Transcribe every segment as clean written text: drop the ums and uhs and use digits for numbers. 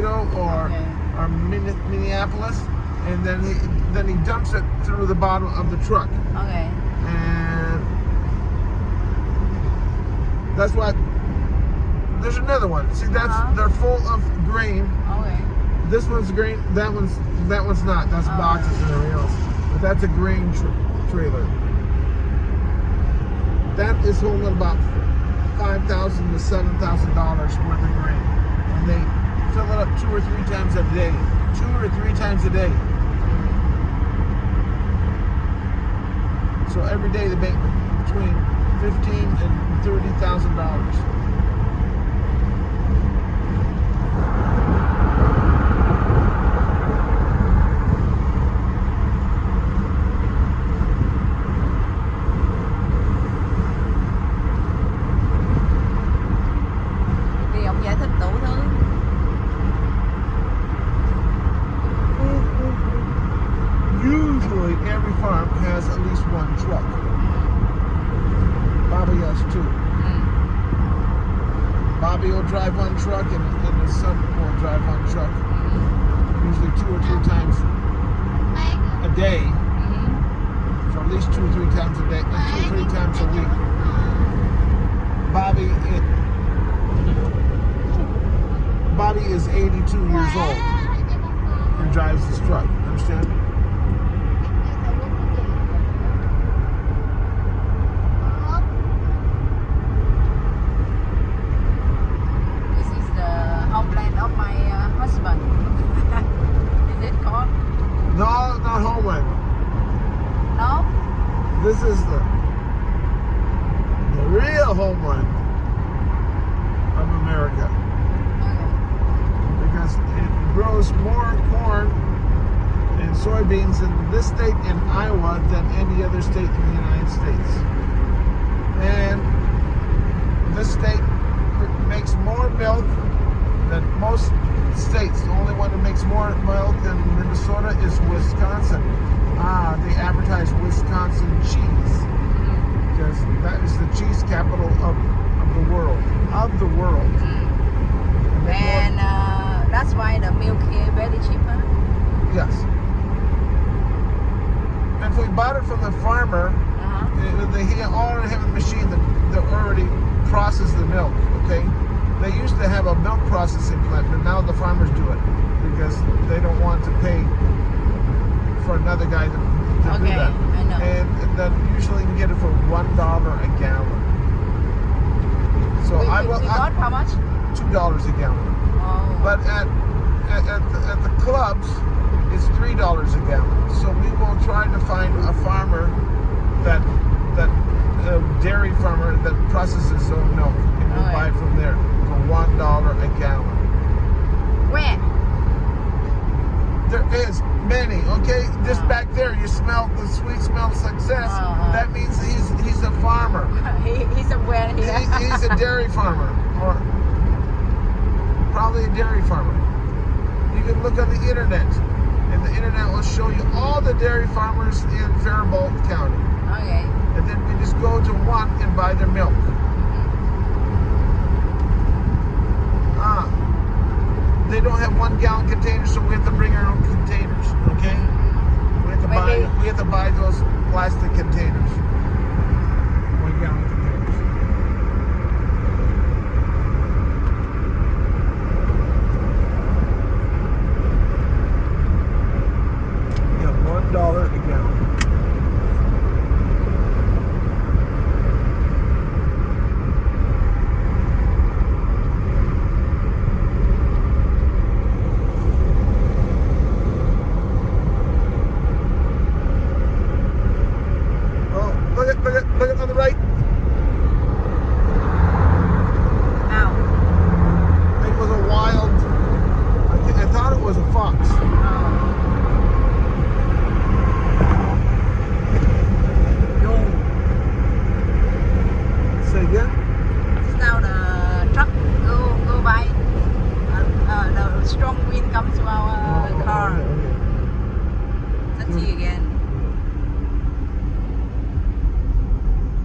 Mankato or Minneapolis, and then he dumps it through the bottom of the truck. Okay. And that's what. There's another one. See, they're full of grain. Okay. This one's grain. That one's not. That's boxes and everything else. But that's a grain trailer. That is holding about $5,000 to $7,000 worth of grain, and they fill it up 2 or 3 times a day. 2 or 3 times a day. So every day they make between $15,000 and $30,000. Thì ông giải thích đủ thứ. Usually every farm has at least one truck. Bobby has 2. Bobby will drive one truck and his son will drive one truck. Usually 2 or 3 times a day. So at least 2 or 3 times a day, 2 or 3 times a week. Bobby is 82 years old and drives this truck. Understand? This is the homeland of my husband. Is it called? No, not homeland. No? This is the real homeland of America, Okay. because it grows more corn and soybeans in this state in Iowa than any other state in the United States. And this state makes more milk than most states. The only one that makes more milk than Minnesota is Wisconsin. They advertise Wisconsin cheese because that is the cheese capital of the world. Of the world. And that's why the milk here very cheap, huh? Yes. And if we bought it from the farmer, they already have a machine that already processes the milk, okay? They used to have a milk processing plant, but now the farmers do it because they don't want to pay for another guy to do that. I know. And then usually you can get it for $1 a gallon. So we got how much? $2 a gallon. Oh. But at the clubs, it's $3 a gallon. So we will try to find a farmer that a dairy farmer that processes his own milk, and we'll buy it from there for $1 a gallon. Where? There is many, okay? Just back there, you smell the sweet smell of success. That means he's a farmer. He's somewhere here. He's a dairy farmer, or probably a dairy farmer. You can look on the internet, and the internet will show you all the dairy farmers in Faribault County. Okay. And then we just go to one and buy their milk. They don't have 1 gallon containers, so we have to bring our own containers. Okay? We have to buy those plastic containers. 1 gallon containers. Yeah, $1 a gallon. Look at on the right. Ow. It was a wild. I thought it was a fox. No. Say again. Just now the truck go by. The strong wind comes to our car. Let's see again.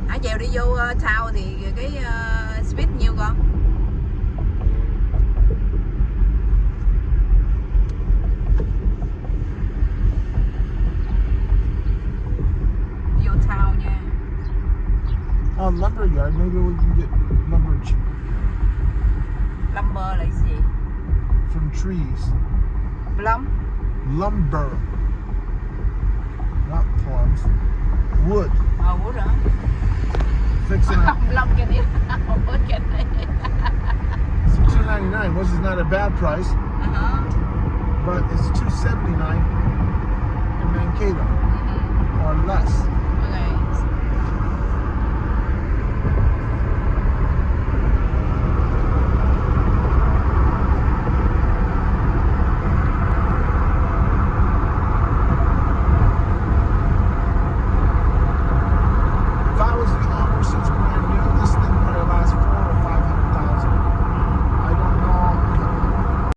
Hãy chèo đi vô town thì cái speed nhiêu con? yard. Maybe we can get lumber cheap Lumber là cái gì? from trees. Plum. Lumber, not plums. Wood. Wood hả? Fixing up. Plum cái này. Wood cái này. It's $2.99, which is not a bad price, but it's $2.79 in Mankato or less.